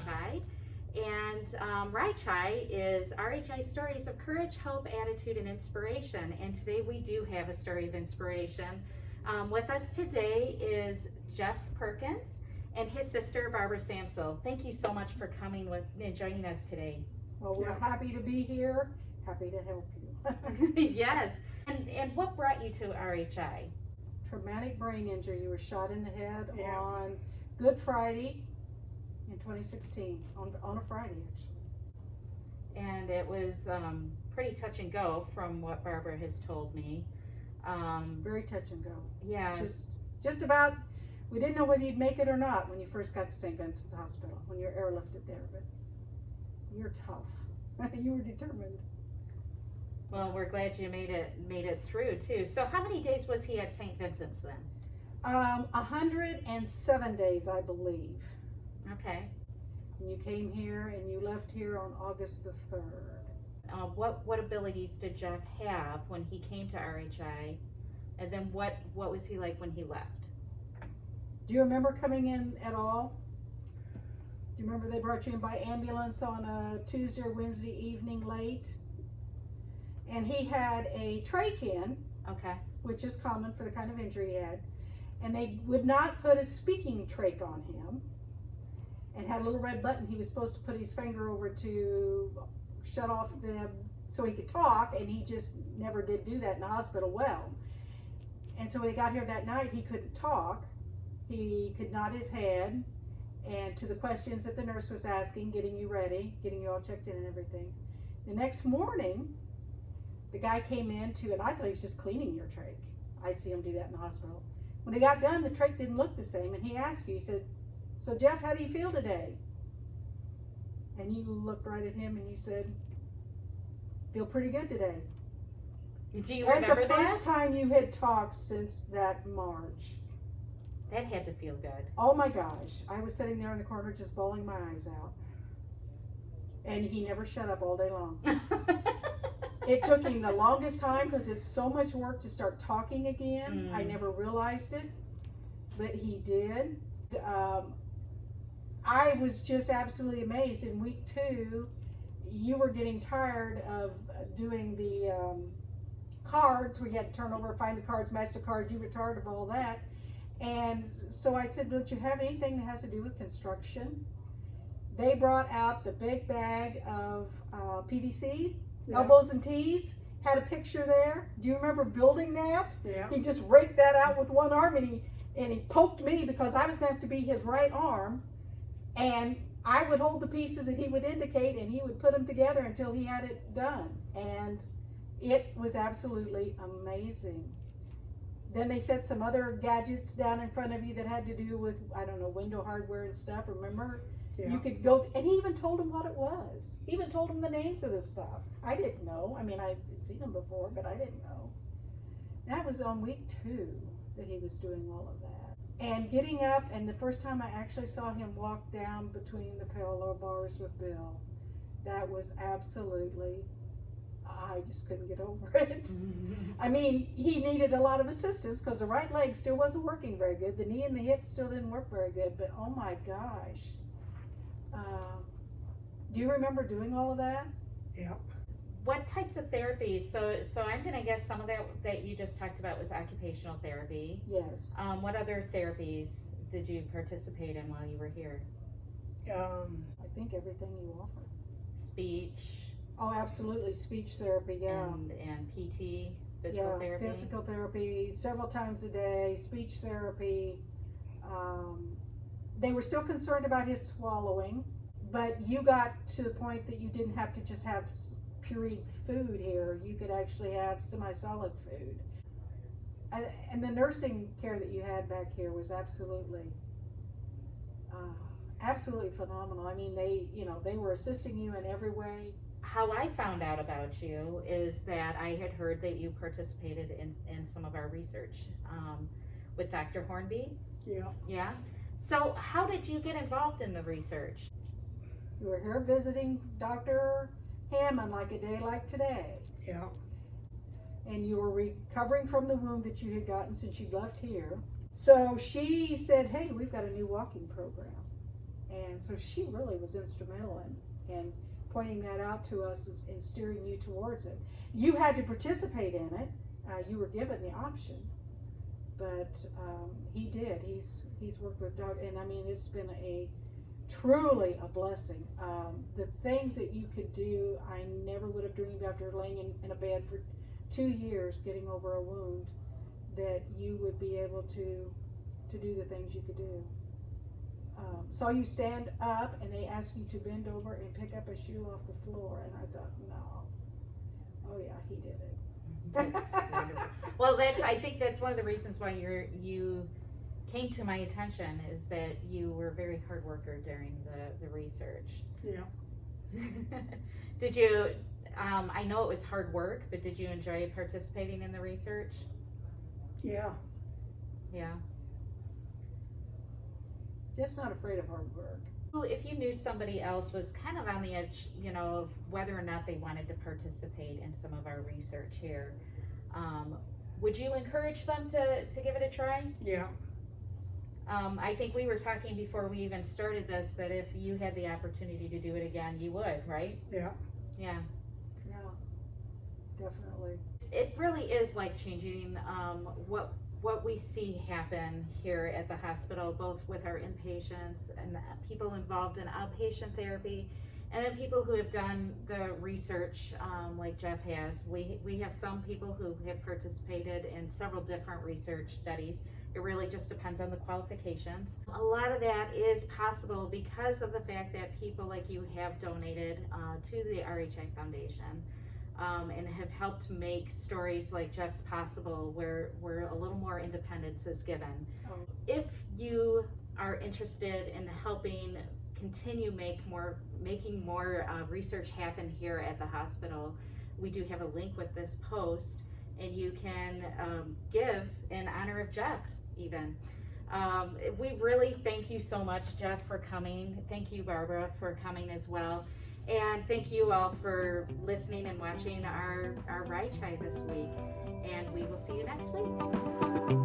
CHI. And RHI CHI is RHI Stories of Courage, Hope, Attitude, and Inspiration. And today we do have a story of inspiration. With us today is Jeff Perkins and his sister Barbara Samsel. Thank you so much for coming and joining us today. Well, we're happy to be here, happy to help you. Yes. And what brought you to RHI? Traumatic brain injury. You were shot in the head on Good Friday in 2016, on a Friday actually. And it was pretty touch and go from what Barbara has told me. Very touch and go. Yeah. Just about, we didn't know whether you'd make it or not when you first got to St. Vincent's Hospital, when you were airlifted there, but you're tough. You were determined. Well, we're glad you made it through too. So how many days was he at St. Vincent's then? 107 days, I believe. Okay. And you came here and you left here on August the 3rd. What abilities did Jeff have when he came to RHI? And then what was he like when he left? Do you remember coming in at all? Do you remember they brought you in by ambulance on a Tuesday or Wednesday evening late? And he had a trach in, Okay. which is common for the kind of injury he had. And they would not put a speaking trach on him. And had a little red button he was supposed to put his finger over to shut off so he could talk, and he just never did do that in the hospital well. And so when he got here that night, he couldn't talk. He could nod his head, and to the questions that the nurse was asking, getting you ready, getting you all checked in and everything. The next morning, the guy came in and I thought he was just cleaning your trach. I'd see him do that in the hospital. When he got done, the trach didn't look the same, and he asked you, he said, "So Jeff, how do you feel today?" And you looked right at him and you said, "Feel pretty good today." Do you That's remember the first that? time you had talked since that March. That had to feel good. Oh my gosh, I was sitting there in the corner just bawling my eyes out. And he never shut up all day long. It took him the longest time because it's so much work to start talking again. I never realized it, but he did. I was just absolutely amazed. In week 2, you were getting tired of doing the cards where you had to turn over, find the cards, match the cards. You were tired of all that. And so I said, "Don't you have anything that has to do with construction?" They brought out the big bag of PVC, elbows and T's, had a picture there. Do you remember building that? Yeah. He just raked that out with one arm, and he poked me because I was going to have to be his right arm, and I would hold the pieces that he would indicate, and he would put them together until he had it done. And it was absolutely amazing. Then they set some other gadgets down in front of you that had to do with, I don't know, window hardware and stuff. Remember? Yeah. You could go, and he even told him what it was. He even told him the names of the stuff. I didn't know. I mean, I'd seen them before, but I didn't know. That was on week 2 that he was doing all of that. And getting up, and the first time I actually saw him walk down between the parallel bars with Bill, that was absolutely, I just couldn't get over it. I mean, he needed a lot of assistance because the right leg still wasn't working very good. The knee and the hip still didn't work very good, but oh my gosh. Do you remember doing all of that? Yeah. What types of therapies? So I'm going to guess some of that you just talked about was occupational therapy. Yes. What other therapies did you participate in while you were here? I think everything you offered. Speech. Oh, absolutely. Speech therapy, yeah. And PT, physical therapy. Physical therapy, several times a day, speech therapy. They were still concerned about his swallowing, but you got to the point that you didn't have to just have pureed food here. You could actually have semi-solid food. And the nursing care that you had back here was absolutely phenomenal. I mean, they were assisting you in every way. How I found out about you is that I had heard that you participated in some of our research with Dr. Hornby. Yeah. Yeah. So how did you get involved in the research? You were here visiting Dr. Hammond like a day like today. Yeah. And you were recovering from the wound that you had gotten since you left here. So she said, "Hey, we've got a new walking program." And so she really was instrumental in pointing that out to us and steering you towards it. You had to participate in it. You were given the option, but he did. He's worked with Doug, and I mean, it's been truly a blessing. The things that you could do, I never would have dreamed after laying in a bed for 2 years getting over a wound, that you would be able to do the things you could do. Saw you stand up and they asked you to bend over and pick up a shoe off the floor, and I thought, no. Oh yeah, he did it. That's wonderful. Well, I think that's one of the reasons why you came to my attention, is that you were a very hard worker during the research. Yeah. Did you, I know it was hard work, but did you enjoy participating in the research? Yeah. Yeah. Jeff's not afraid of hard work. Well, if you knew somebody else was kind of on the edge, of whether or not they wanted to participate in some of our research here, would you encourage them to give it a try? Yeah. I think we were talking before we even started this, that if you had the opportunity to do it again, you would, right? Yeah. Yeah. Yeah. Definitely. It really is life-changing, what we see happen here at the hospital, both with our inpatients and the people involved in outpatient therapy, and then people who have done the research, like Jeff has. We have some people who have participated in several different research studies. It really just depends on the qualifications. A lot of that is possible because of the fact that people like you have donated to the RHI Foundation. And have helped make stories like Jeff's possible, where a little more independence is given. If you are interested in helping continue making more research happen here at the hospital, we do have a link with this post, and you can give in honor of Jeff even. We really thank you so much, Jeff, for coming. Thank you, Barbara, for coming as well. And thank you all for listening and watching our RHI CHAI this week. And we will see you next week.